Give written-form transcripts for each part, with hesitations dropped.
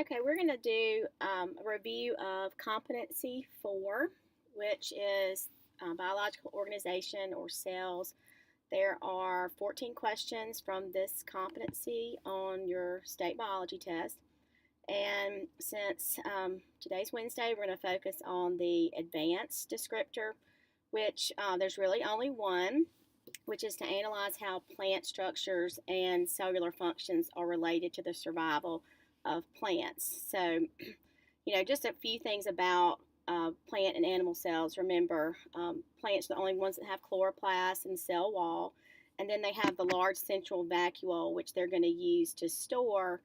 Okay, we're going to do a review of Competency 4, which is biological organization or cells. There are 14 questions from this competency on your state biology test. And since today's Wednesday, we're going to focus on the advanced descriptor, which there's really only one, which is to analyze how plant structures and cellular functions are related to the survival of plants. So, just a few things about plant and animal cells. Remember, plants are the only ones that have chloroplast and cell wall, and then they have the large central vacuole, which they're going to use to store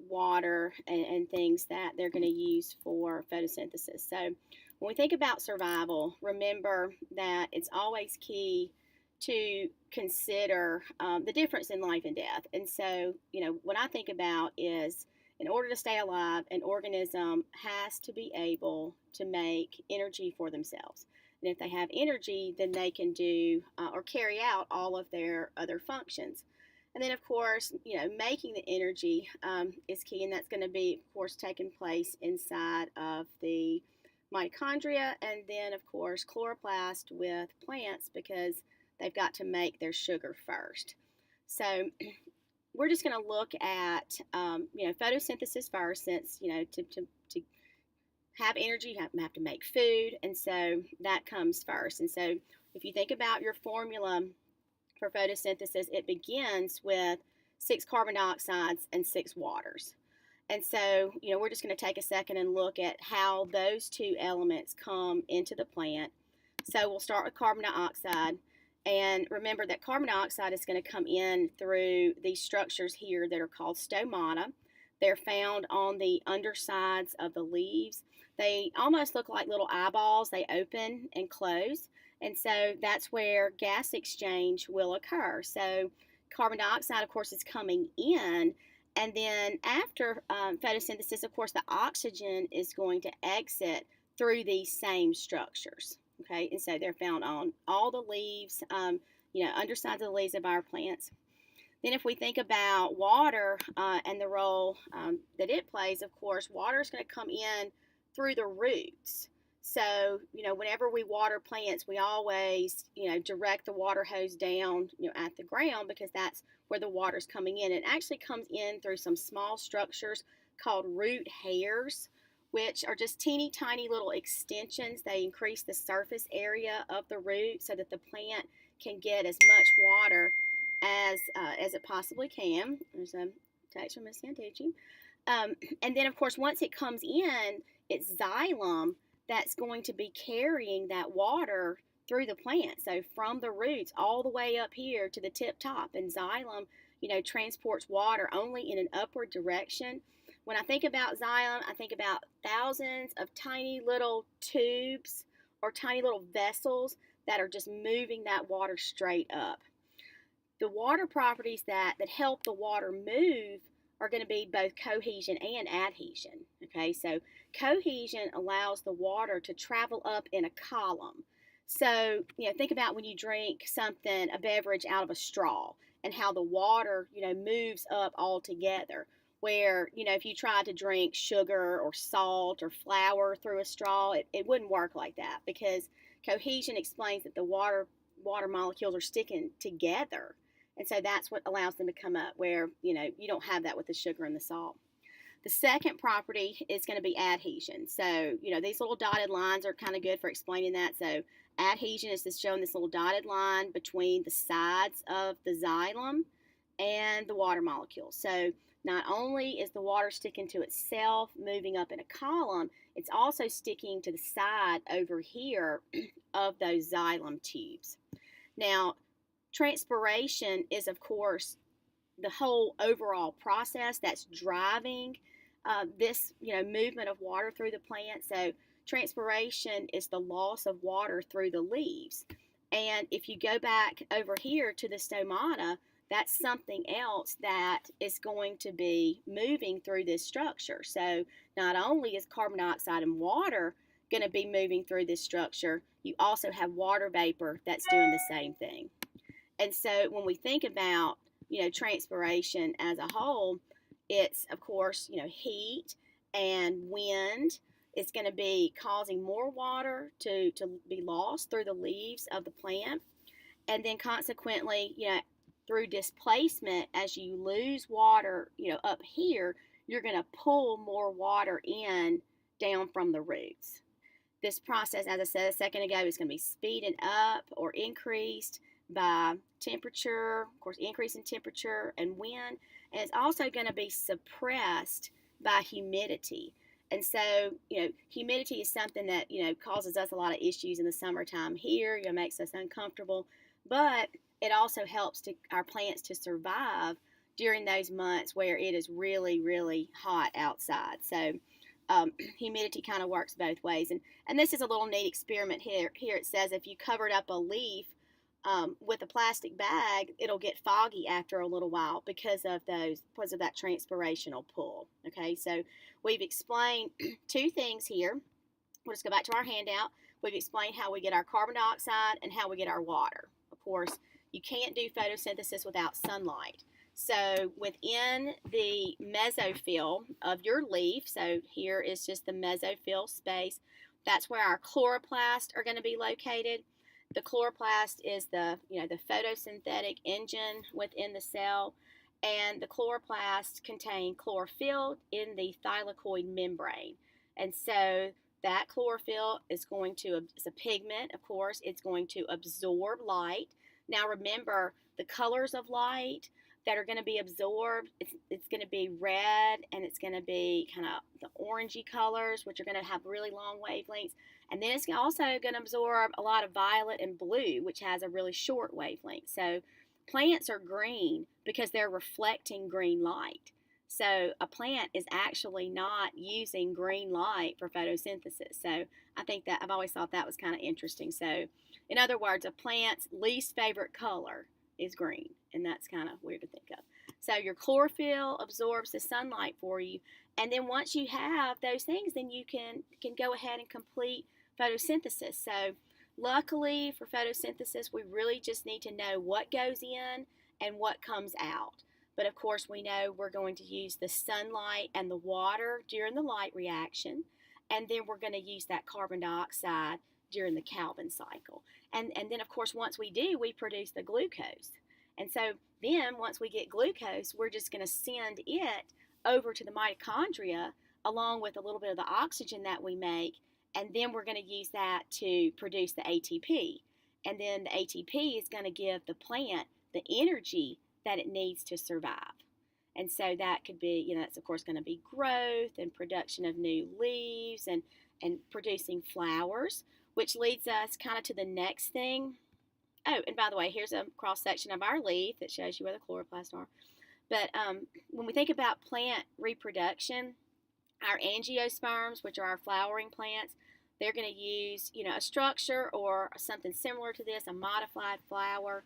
water and things that they're going to use for photosynthesis. So, when we think about survival, remember that it's always key to consider the difference in life and death. And so, what I think about is in order to stay alive, an organism has to be able to make energy for themselves. And if they have energy, then they can do or carry out all of their other functions. And then, of course, making the energy is key, and that's going to be, of course, taking place inside of the mitochondria and then, of course, chloroplast with plants because they've got to make their sugar first. So we're just going to look at photosynthesis first, since to have energy you have to make food, and so that comes first. And so if you think about your formula for photosynthesis, it begins with 6 carbon dioxides and 6 waters. And so we're just going to take a second and look at how those two elements come into the plant. So we'll start with carbon dioxide. And remember that carbon dioxide is going to come in through these structures here that are called stomata. They're found on the undersides of the leaves. They almost look like little eyeballs. They open and close. And so that's where gas exchange will occur. So carbon dioxide, of course, is coming in. And then after photosynthesis, of course, the oxygen is going to exit through these same structures. Okay, and so they're found on all the leaves, undersides of the leaves of our plants. Then if we think about water and the role that it plays, of course, water is going to come in through the roots. So, whenever we water plants, we always, direct the water hose down, at the ground because that's where the water is coming in. It actually comes in through some small structures called root hairs, which are just teeny tiny little extensions. They increase the surface area of the root so that the plant can get as much water as it possibly can. There's a text from Miss Santucci. And then, of course, once it comes in, it's xylem that's going to be carrying that water through the plant. So from the roots all the way up here to the tip top. And xylem, transports water only in an upward direction. When I think about xylem, I think about thousands of tiny little tubes or tiny little vessels that are just moving that water straight up. The water properties that help the water move are going to be both cohesion and adhesion. Okay, so cohesion allows the water to travel up in a column. So, think about when you drink something, a beverage out of a straw, and how the water, moves up all together. Where, if you tried to drink sugar or salt or flour through a straw, it wouldn't work like that because cohesion explains that the water molecules are sticking together. And so that's what allows them to come up where, you don't have that with the sugar and the salt. The second property is going to be adhesion. So, these little dotted lines are kind of good for explaining that. So adhesion is just showing this little dotted line between the sides of the xylem and the water molecule. So not only is the water sticking to itself, moving up in a column, it's also sticking to the side over here of those xylem tubes. Now, transpiration is, of course, the whole overall process that's driving this, movement of water through the plant. So transpiration is the loss of water through the leaves. And if you go back over here to the stomata, that's something else that is going to be moving through this structure. So not only is carbon dioxide and water going to be moving through this structure, you also have water vapor that's doing the same thing. And so when we think about, transpiration as a whole, It's, of course, heat and wind. It's going to be causing more water to be lost through the leaves of the plant. And then consequently, through displacement, as you lose water, up here, you're going to pull more water in down from the roots. This process, as I said a second ago, is going to be speeded up or increased by temperature, of course, increase in temperature and wind, and it's also going to be suppressed by humidity. And so, humidity is something that, causes us a lot of issues in the summertime here, makes us uncomfortable, but it also helps our plants to survive during those months where it is really, really hot outside. So, humidity kind of works both ways. And this is a little neat experiment here. Here it says if you covered up a leaf with a plastic bag, it'll get foggy after a little while because of that transpirational pull. Okay, so we've explained two things here. We'll just go back to our handout. We've explained how we get our carbon dioxide and how we get our water. Of course, you can't do photosynthesis without sunlight. So within the mesophyll of your leaf, so here is just the mesophyll space, that's where our chloroplasts are going to be located. The chloroplast is the photosynthetic engine within the cell, and the chloroplasts contain chlorophyll in the thylakoid membrane. And so that chlorophyll is it's a pigment, of course, it's going to absorb light. Now remember, the colors of light that are going to be absorbed, it's going to be red, and it's going to be kind of the orangey colors, which are going to have really long wavelengths. And then it's also going to absorb a lot of violet and blue, which has a really short wavelength. So plants are green because they're reflecting green light. So a plant is actually not using green light for photosynthesis. So I think that I've always thought that was kind of interesting. So in other words, a plant's least favorite color is green, and that's kind of weird to think of. So your chlorophyll absorbs the sunlight for you, and then once you have those things, then you can go ahead and complete photosynthesis. So luckily for photosynthesis, we really just need to know what goes in and what comes out. But of course, we know we're going to use the sunlight and the water during the light reaction, and then we're going to use that carbon dioxide during the Calvin cycle. And then, of course, once we do, we produce the glucose. And so then, once we get glucose, we're just going to send it over to the mitochondria along with a little bit of the oxygen that we make, and then we're going to use that to produce the ATP. And then the ATP is going to give the plant the energy that it needs to survive. And so that could be, that's of course going to be growth and production of new leaves and producing flowers, which leads us kind of to the next thing. Oh, and by the way, here's a cross section of our leaf that shows you where the chloroplasts are. But when we think about plant reproduction, our angiosperms, which are our flowering plants, they're going to use, a structure or something similar to this, a modified flower,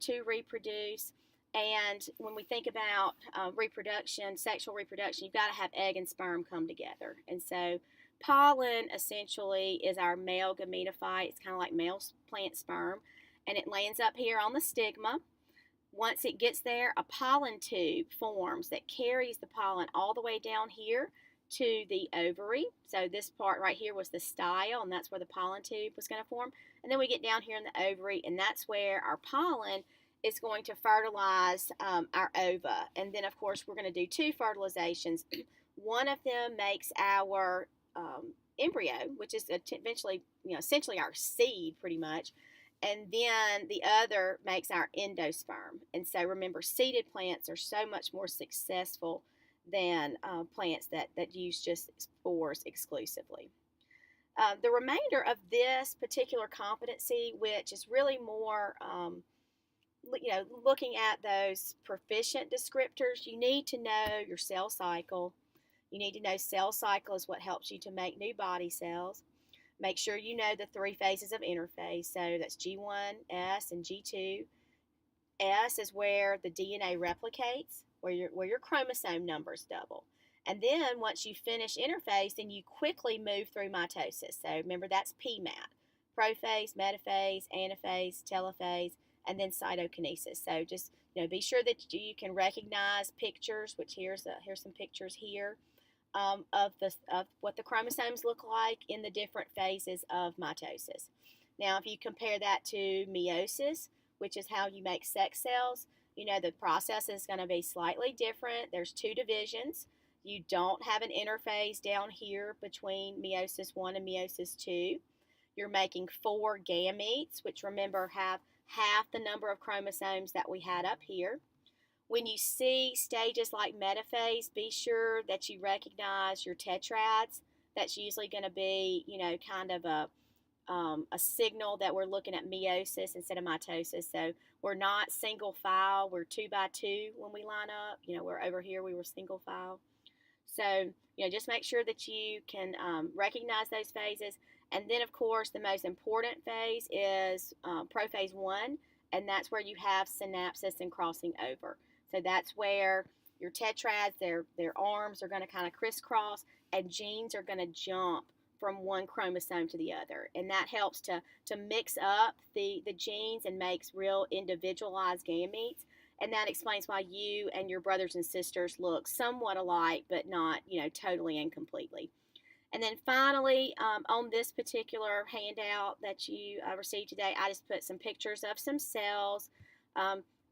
to reproduce. And when we think about reproduction, sexual reproduction, you've got to have egg and sperm come together. And so pollen essentially is our male gametophyte. It's kind of like male plant sperm, and it lands up here on the stigma. Once it gets there, a pollen tube forms that carries the pollen all the way down here to the ovary. So this part right here was the style, and that's where the pollen tube was going to form. And then we get down here in the ovary, and that's where our pollen is going to fertilize our ova. And then, of course, we're going to do two fertilizations. One of them makes our embryo, which is eventually, essentially our seed pretty much. And then the other makes our endosperm. And so remember, seeded plants are so much more successful than plants that use just spores exclusively. The remainder of this particular competency, which is really more, looking at those proficient descriptors, you need to know your cell cycle. You need to know cell cycle is what helps you to make new body cells. Make sure you know the three phases of interphase. So that's G1, S, and G2. S is where the DNA replicates, where your chromosome numbers double. And then once you finish interphase, then you quickly move through mitosis. So remember, that's PMAT. Prophase, metaphase, anaphase, telophase, and then cytokinesis. So just Be sure that you can recognize pictures, which here's some pictures here of what the chromosomes look like in the different phases of mitosis. Now, if you compare that to meiosis, which is how you make sex cells, the process is going to be slightly different. There's two divisions. You don't have an interphase down here between meiosis 1 and meiosis 2. You're making 4 gametes, which remember have half the number of chromosomes that we had up here. When you see stages like metaphase, be sure that you recognize your tetrads. That's usually going to be, kind of a signal that we're looking at meiosis instead of mitosis. So we're not single file, we're 2 by 2 when we line up. We're over here, we were single file. So, just make sure that you can recognize those phases. And then, of course, the most important phase is prophase 1, and that's where you have synapsis and crossing over. So that's where your tetrads, their arms are going to kind of crisscross, and genes are going to jump from one chromosome to the other. And that helps to mix up the genes and makes real individualized gametes. And that explains why you and your brothers and sisters look somewhat alike, but not, totally and completely. And then finally, on this particular handout that you received today, I just put some pictures of some cells,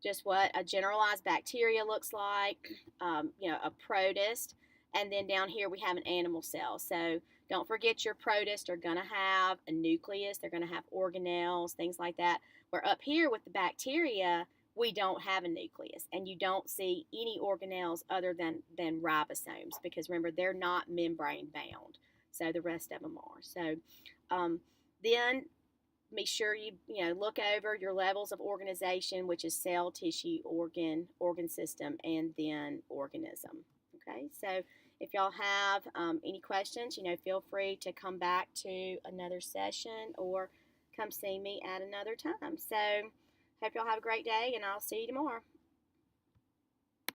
just what a generalized bacteria looks like, a protist, and then down here we have an animal cell. So don't forget your protists are going to have a nucleus, they're going to have organelles, things like that. Where up here with the bacteria, we don't have a nucleus, and you don't see any organelles other than ribosomes, because remember, they're not membrane bound. So the rest of them are. So then be sure you look over your levels of organization, which is cell, tissue, organ system, and then organism. Okay, so if y'all have any questions, feel free to come back to another session or come see me at another time. So hope y'all have a great day, and I'll see you tomorrow.